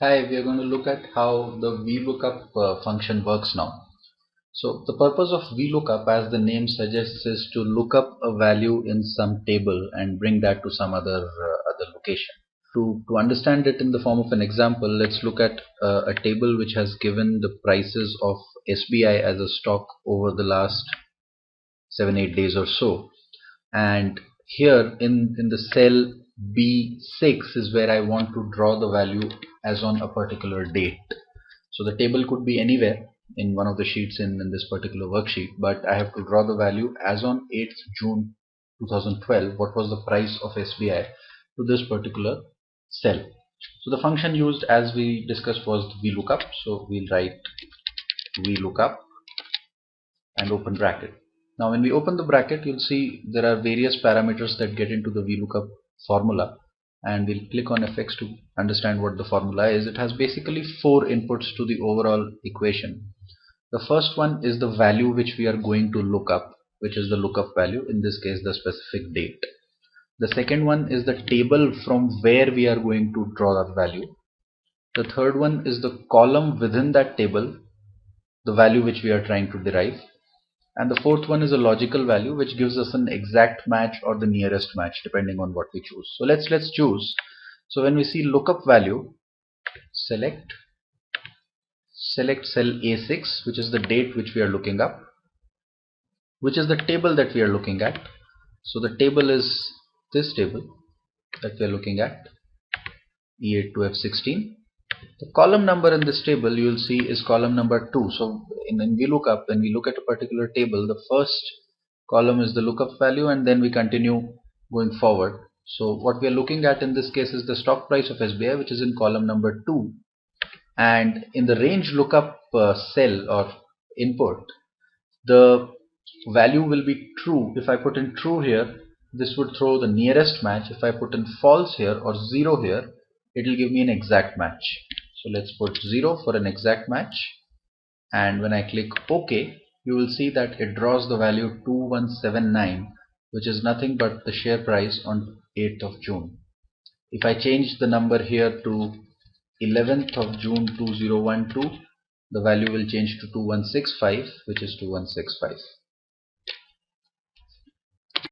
Hi, we are going to look at how the VLOOKUP function works now. So the purpose of VLOOKUP, as the name suggests, is to look up a value in some table and bring that to some other location. To understand it in the form of an example, let's look at a table which has given the prices of SBI as a stock over the last 7-8 days or so. And here in the cell B6 is where I want to draw the value as on a particular date. So the table could be anywhere in one of the sheets in this particular worksheet, but I have to draw the value as on 8th June 2012. What was the price of SBI to this particular cell? So the function used, as we discussed, was VLOOKUP. So we'll write VLOOKUP and open bracket. Now when we open the bracket, you'll see there are various parameters that get into the VLOOKUP formula, and we'll click on fx to understand what the formula is. It has basically 4 inputs to the overall equation. The first one is the value which we are going to look up, which is the lookup value, in this case the specific date. The second one is the table from where we are going to draw that value. The third one is the column within that table, the value which we are trying to derive. And the fourth one is a logical value which gives us an exact match or the nearest match depending on what we choose. So let's choose. So when we see lookup value, select cell A6, which is the date which we are looking up, which is the table that we are looking at. So the table is this table that we are looking at, E8 to F16. The column number in this table you will see is column number 2. So in VLOOKUP, when we look at a particular table, the first column is the lookup value, and then we continue going forward. So what we are looking at in this case is the stock price of SBI, which is in column number 2, and in the range lookup cell or input, the value will be true. If I put in true here, this would throw the nearest match. If I put in false here or 0 here, it will give me an exact match. So let's put 0 for an exact match, and when I click OK, you will see that it draws the value 2179, which is nothing but the share price on 8th of June. If I change the number here to 11th of June 2012, the value will change to 2165, which is 2165.